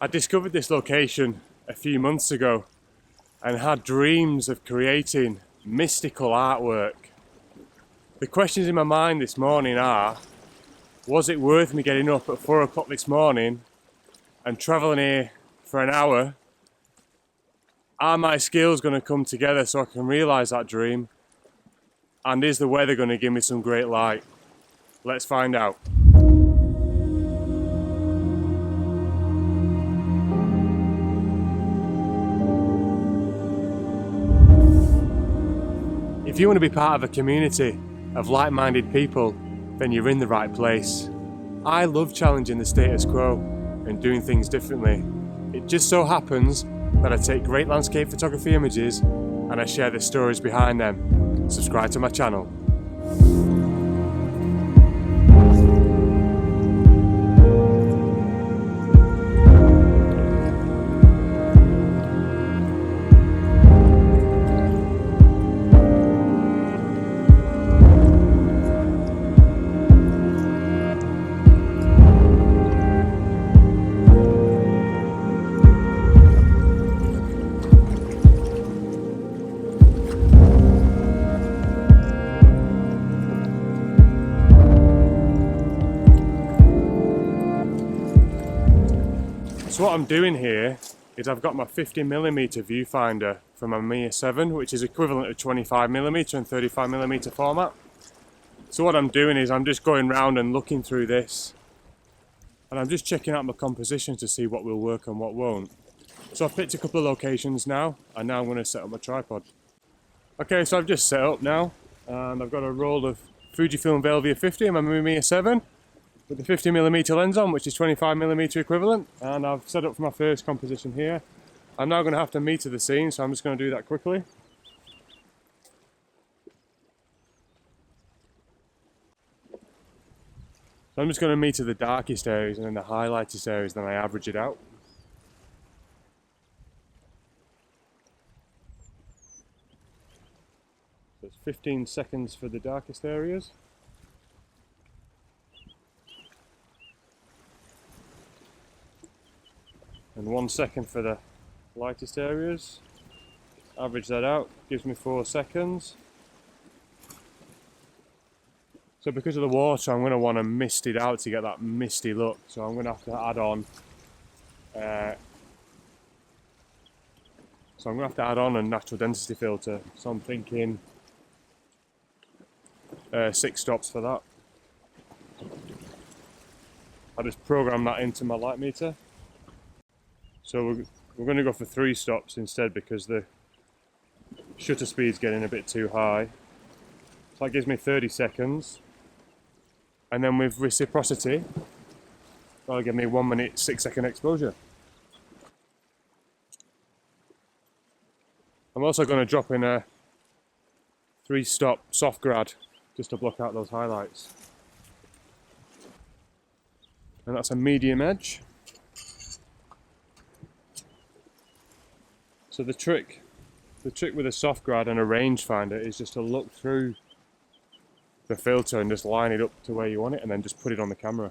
I discovered this location a few months ago and had dreams of creating mystical artwork. The questions in my mind this morning are, was it worth me getting up at 4 o'clock this morning and travelling here for an hour? Are my skills going to come together so I can realise that dream? And is the weather going to give me some great light? Let's find out. If you want to be part of a community of like-minded people, then you're in the right place. I love challenging the status quo and doing things differently. It just so happens that I take great landscape photography images and I share the stories behind them. Subscribe to my channel. So what I'm doing here is I've got my 50mm viewfinder from my Mamiya 7, which is equivalent to 25mm and 35mm format. So what I'm doing is I'm just going round and looking through this, and I'm just checking out my composition to see what will work and what won't. So I've picked a couple of locations now, and now I'm going to set up my tripod. Okay, so I've just set up now, and I've got a roll of Fujifilm Velvia 50 and my Mamiya 7. With the 50mm lens on, which is 25mm equivalent, and I've set up for my first composition here. I'm now going to have to meter the scene, so I'm just going to do that quickly. So I'm just going to meter the darkest areas and then the highlightest areas, then I average it out. So it's 15 seconds for the darkest areas. And 1 second for the lightest areas. Average that out, gives me 4 seconds. So because of the water, I'm going to want to mist it out to get that misty look. So I'm going to have to add on a natural density filter. So I'm thinking 6 stops for that. I just program that into my light meter. So we're going to go for 3 stops instead because the shutter speed's getting a bit too high. So that gives me 30 seconds. And then with reciprocity, that'll give me 1 minute 6 second exposure. I'm also going to drop in a 3 stop soft grad just to block out those highlights. And that's a medium edge. So the trick with a soft grad and a rangefinder is just to look through the filter and just line it up to where you want it and then just put it on the camera.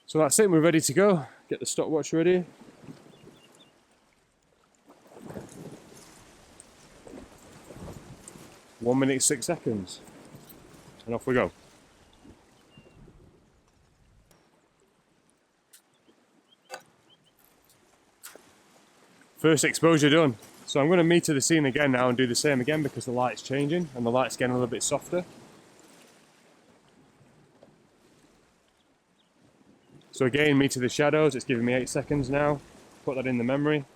So that's it, we're ready to go. Get the stopwatch ready. One minute 6 seconds. And off we go. First exposure done. So I'm going to meter the scene again now and do the same again because the light's changing and the light's getting a little bit softer. So again, meter the shadows, it's giving me 8 seconds now. Put that in the memory.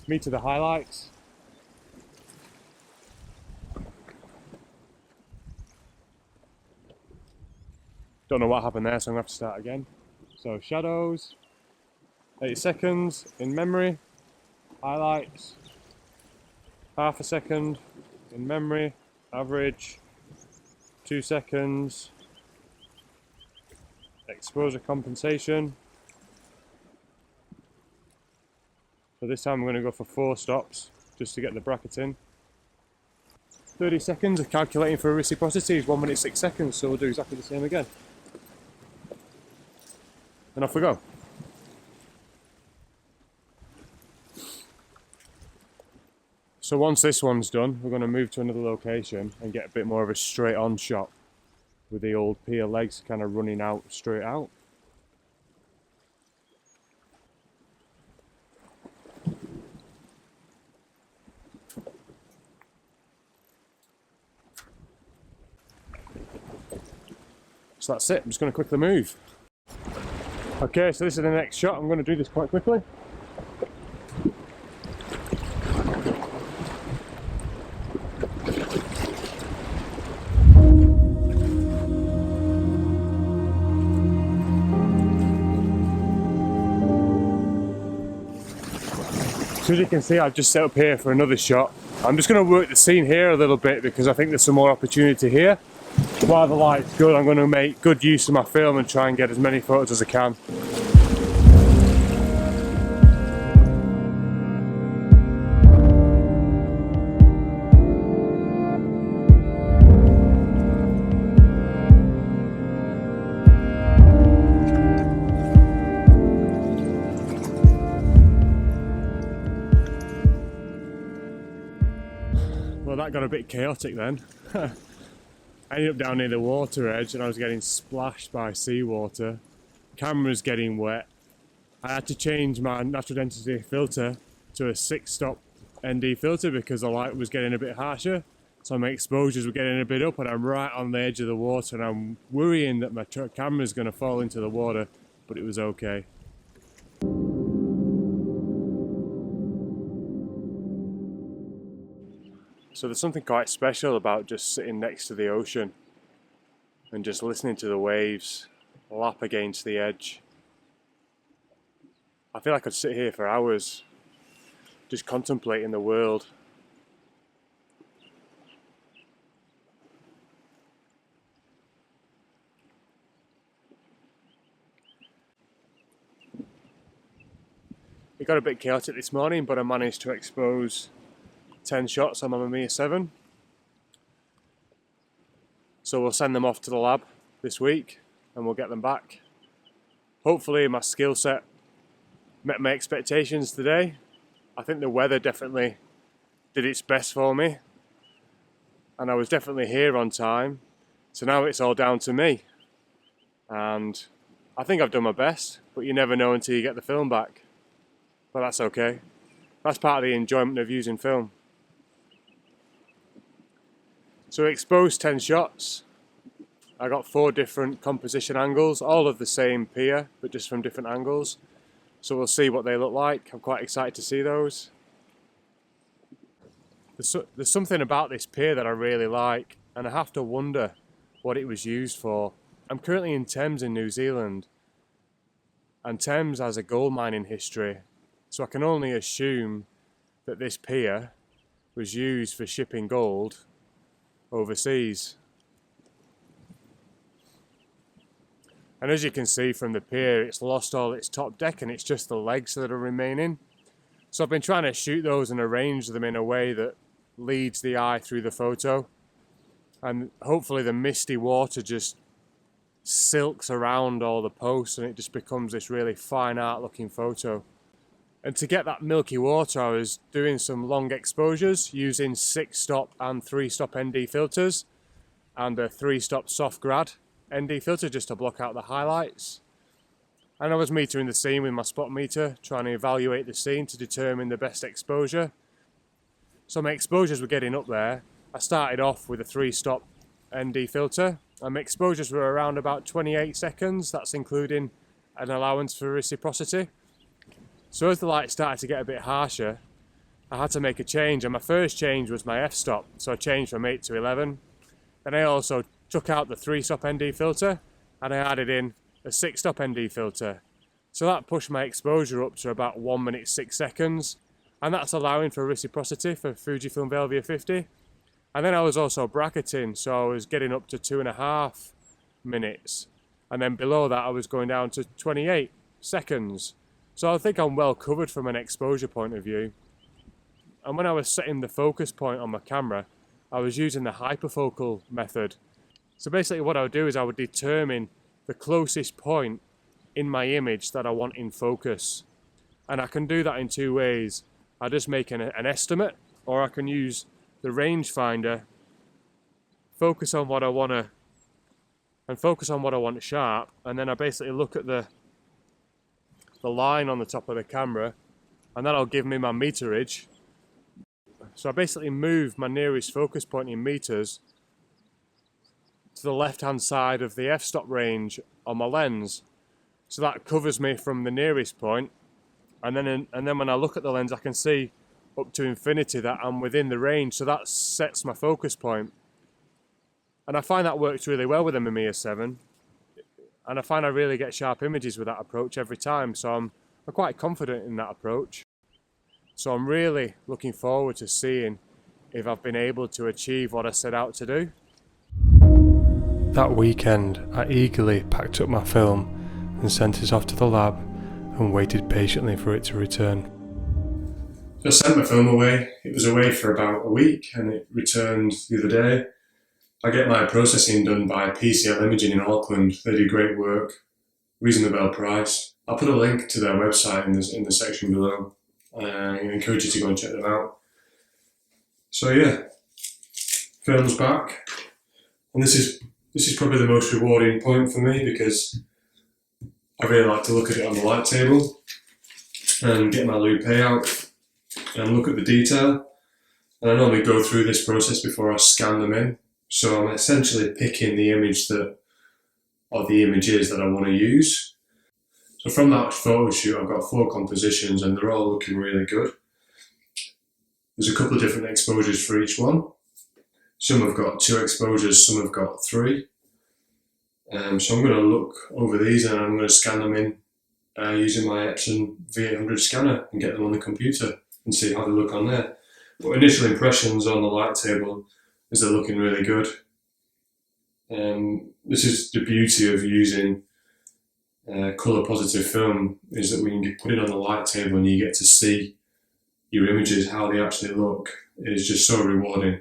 Meter the highlights. Don't know what happened there, so I'm going to have to start again. So shadows, 8 seconds in memory, highlights, half a second in memory, average, 2 seconds, exposure compensation. So this time I'm going to go for 4 stops just to get the bracket in. 30 seconds of calculating for reciprocity is 1 minute 6 seconds, so we'll do exactly the same again. And off we go. So once this one's done, we're going to move to another location and get a bit more of a straight on shot with the old pier legs kind of running out straight out. So that's it, I'm just going to quickly move. Okay, so this is the next shot. I'm going to do this quite quickly. So as you can see, I've just set up here for another shot. I'm just going to work the scene here a little bit because I think there's some more opportunity here. While the light's good, I'm going to make good use of my film and try and get as many photos as I can. Well, that got a bit chaotic then. I ended up down near the water edge and I was getting splashed by seawater. Camera's getting wet. I had to change my natural density filter to a 6-stop ND filter because the light was getting a bit harsher. So my exposures were getting a bit up and I'm right on the edge of the water and I'm worrying that my camera's going to fall into the water, but it was okay. So there's something quite special about just sitting next to the ocean and just listening to the waves lap against the edge. I feel I could sit here for hours just contemplating the world. It got a bit chaotic this morning, but I managed to expose 10 shots on my Mamiya 7. So we'll send them off to the lab this week and we'll get them back. Hopefully my skill set met my expectations today. I think the weather definitely did its best for me and I was definitely here on time. So now it's all down to me. And I think I've done my best, but you never know until you get the film back. But that's okay. That's part of the enjoyment of using film. So I exposed 10 shots. I got 4 different composition angles, all of the same pier, but just from different angles. So we'll see what they look like. I'm quite excited to see those. There's something about this pier that I really like, and I have to wonder what it was used for. I'm currently in Thames in New Zealand, and Thames has a gold mining history, so I can only assume that this pier was used for shipping gold overseas. And as you can see from the pier, it's lost all its top deck and it's just the legs that are remaining. So I've been trying to shoot those and arrange them in a way that leads the eye through the photo. And hopefully the misty water just silks around all the posts and it just becomes this really fine art looking photo. And to get that milky water, I was doing some long exposures using 6-stop and 3-stop ND filters and a 3-stop soft grad ND filter just to block out the highlights. And I was metering the scene with my spot meter, trying to evaluate the scene to determine the best exposure. So my exposures were getting up there. I started off with a 3-stop ND filter and my exposures were around about 28 seconds. That's including an allowance for reciprocity. So as the light started to get a bit harsher, I had to make a change, and my first change was my f-stop. So I changed from 8 to 11. Then I also took out the 3-stop ND filter and I added in a 6-stop ND filter. So that pushed my exposure up to about 1 minute 6 seconds, and that's allowing for reciprocity for Fujifilm Velvia 50. And then I was also bracketing, so I was getting up to 2.5 minutes. And then below that I was going down to 28 seconds. So I think I'm well covered from an exposure point of view. And when I was setting the focus point on my camera, I was using the hyperfocal method. So basically what I would do is I would determine the closest point in my image that I want in focus. And I can do that in two ways. I just make an estimate, or I can use the rangefinder, focus on what I want sharp, and then I basically look at the line on the top of the camera, and that'll give me my meterage. So I basically move my nearest focus point in meters to the left hand side of the f-stop range on my lens. So that covers me from the nearest point, and then when I look at the lens I can see up to infinity that I'm within the range, so that sets my focus point. And I find that works really well with the Mamiya 7, and I find I really get sharp images with that approach every time, so I'm quite confident in that approach. So I'm really looking forward to seeing if I've been able to achieve what I set out to do. That weekend, I eagerly packed up my film and sent it off to the lab and waited patiently for it to return. So I sent my film away. It was away for about a week and it returned the other day. I get my processing done by PCL Imaging in Auckland. They do great work, reasonably well priced. I'll put a link to their website in the section below. I encourage you to go and check them out. So yeah, film's back, and this is probably the most rewarding point for me because I really like to look at it on the light table and get my loupe out and look at the detail. And I normally go through this process before I scan them in. So I'm essentially picking the image or the images that I want to use. So from that photo shoot, I've got 4 compositions and they're all looking really good. There's a couple of different exposures for each one. Some have got 2 exposures, some have got 3. So I'm going to look over these and I'm going to scan them in using my Epson V800 scanner and get them on the computer and see how they look on there. But initial impressions on the light table is they're looking really good. This is the beauty of using colour positive film, is that when you put it on the light table and you get to see your images, how they actually look, it is just so rewarding.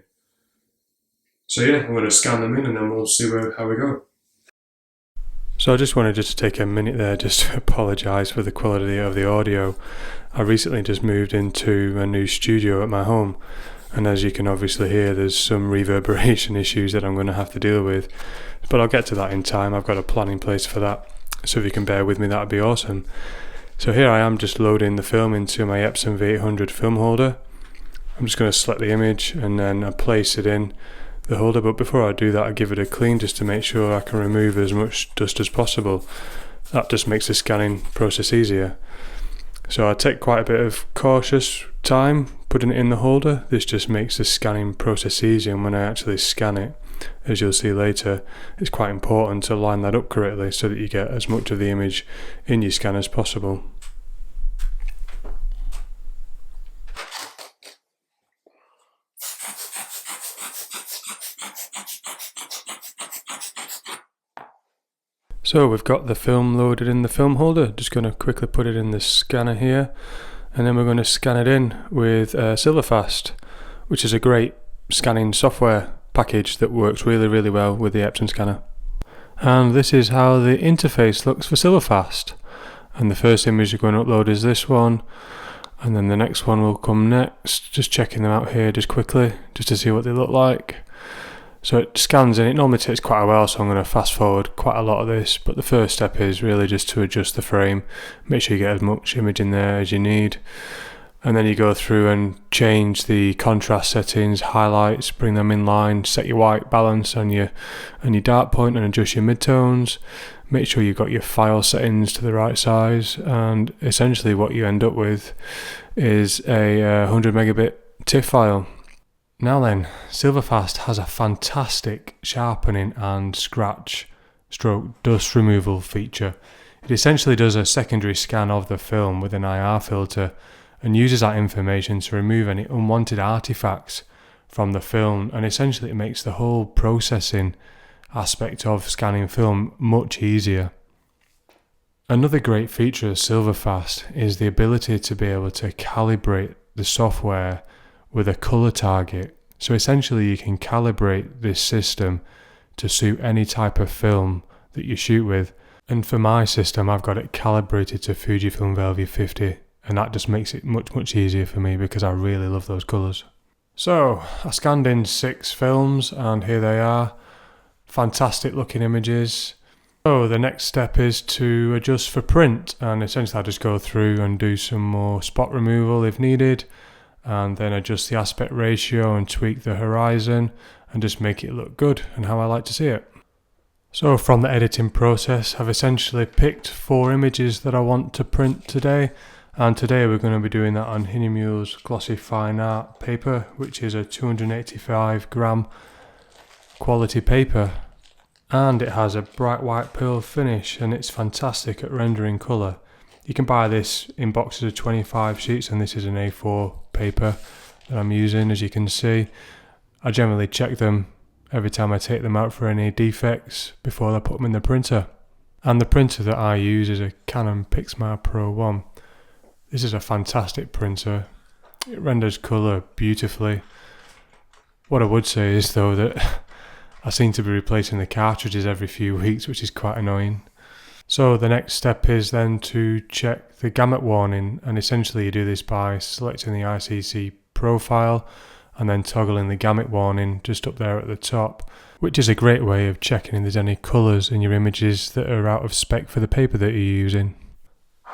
So yeah, I'm going to scan them in and then we'll see how we go. So I just wanted to take a minute there just to apologise for the quality of the audio. I recently just moved into a new studio at my home, and as you can obviously hear, there's some reverberation issues that I'm going to have to deal with, but I'll get to that in time. I've got a plan in place for that, so if you can bear with me, that would be awesome. So here I am just loading the film into my Epson V800 film holder. I'm just going to select the image and then I place it in the holder, but before I do that I give it a clean just to make sure I can remove as much dust as possible. That just makes the scanning process easier. So I take quite a bit of cautious time putting it in the holder. This just makes the scanning process easier, and when I actually scan it, as you'll see later, it's quite important to line that up correctly so that you get as much of the image in your scan as possible. So we've got the film loaded in the film holder. Just going to quickly put it in the scanner here, and then we're going to scan it in with Silverfast, which is a great scanning software package that works really well with the Epson scanner. And this is how the interface looks for Silverfast. And the first image you're going to upload is this one, and then the next one will come next. Just checking them out here just quickly, just to see what they look like. So it scans in. It normally takes quite a while, so I'm going to fast forward quite a lot of this, but the first step is really just to adjust the frame, make sure you get as much image in there as you need, and then you go through and change the contrast settings, highlights, bring them in line, set your white balance and your dark point, and adjust your midtones. Make sure you've got your file settings to the right size, and essentially what you end up with is a 100 megabit TIFF file. Now then, Silverfast has a fantastic sharpening and scratch stroke dust removal feature. It essentially does a secondary scan of the film with an IR filter and uses that information to remove any unwanted artifacts from the film, and essentially it makes the whole processing aspect of scanning film much easier. Another great feature of Silverfast is the ability to be able to calibrate the software with a colour target So essentially you can calibrate this system to suit any type of film that you shoot with. And for my system, I've got it calibrated to Fujifilm Velvia 50, and that just makes it much easier for me because I really love those colours. So I scanned in 6 films and here they are. Fantastic looking images. So the next step is to adjust for print, and essentially I just go through and do some more spot removal if needed, and then adjust the aspect ratio and tweak the horizon and just make it look good and how I like to see it. So from the editing process, I've essentially picked 4 images that I want to print today, and today we're going to be doing that on Hahnemuhle's glossy fine art paper, which is a 285 gram quality paper, and it has a bright white pearl finish and it's fantastic at rendering colour. You can buy this in boxes of 25 sheets, and this is an A4 paper that I'm using. As you can see, I generally check them every time I take them out for any defects before I put them in the printer. And the printer that I use is a Canon Pixma Pro 1. This is a fantastic printer. It renders colour beautifully. What I would say is though that I seem to be replacing the cartridges every few weeks, which is quite annoying. So the next step is then to check the gamut warning, and essentially you do this by selecting the ICC profile and then toggling the gamut warning just up there at the top, which is a great way of checking if there's any colours in your images that are out of spec for the paper that you're using.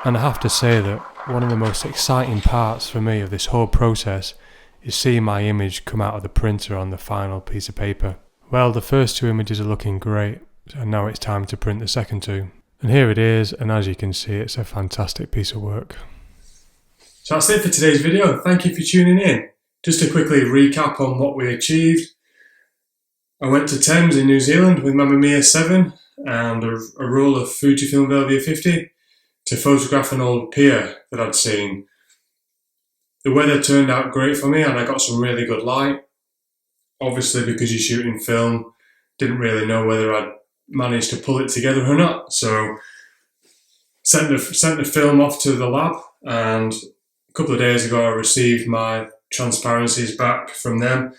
And I have to say that one of the most exciting parts for me of this whole process is seeing my image come out of the printer on the final piece of paper. Well, the first 2 images are looking great, and now it's time to print the second 2. And here it is, and as you can see, it's a fantastic piece of work. So that's it for today's video. Thank you for tuning in. Just to quickly recap on what we achieved. I went to Thames in New Zealand with my Mamiya 7 and a roll of Fujifilm Velvia 50 to photograph an old pier that I'd seen. The weather turned out great for me and I got some really good light. Obviously, because you're shooting film, didn't really know whether I'd managed to pull it together or not. So sent the film off to the lab, and a couple of days ago I received my transparencies back from them,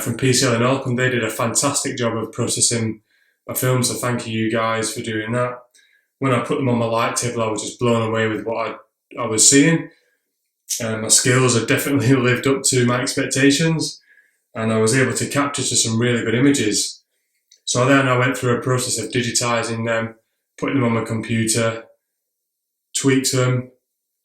from PCL in Auckland. They did a fantastic job of processing my film, so thank you guys for doing that. When I put them on my light table, I was just blown away with what I was seeing. My skills have definitely lived up to my expectations, and I was able to capture to some really good images. So then I went through a process of digitising them, putting them on my computer, tweaked them,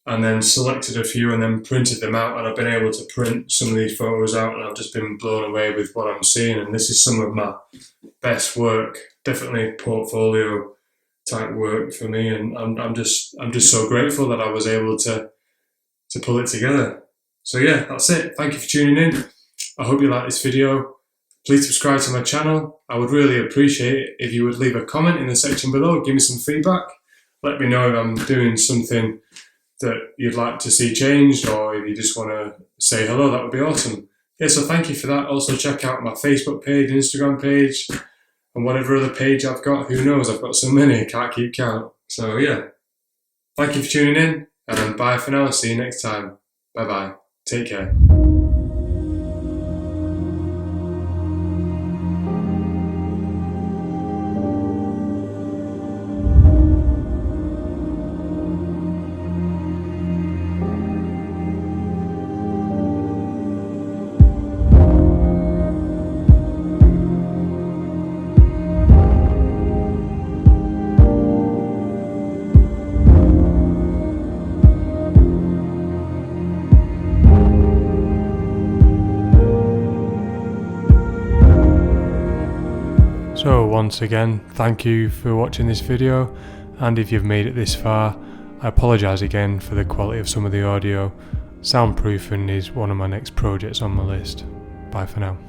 and then selected a few and then printed them out, and I've been able to print some of these photos out, and I've just been blown away with what I'm seeing, and this is some of my best work, definitely portfolio type work for me, and I'm just so grateful that I was able to pull it together. So yeah, that's it. Thank you for tuning in. I hope you like this video. Please subscribe to my channel. I would really appreciate it if you would leave a comment in the section below, give me some feedback, let me know if I'm doing something that you'd like to see changed, or if you just want to say hello, that would be awesome. Yeah, so thank you for that. Also check out my Facebook page, Instagram page, and whatever other page I've got. Who knows, I've got so many, I can't keep count. So yeah, thank you for tuning in, and bye for now. See you next time. Bye bye. Take care. So once again, thank you for watching this video, and if you've made it this far, I apologise again for the quality of some of the audio. Soundproofing is one of my next projects on my list. Bye for now.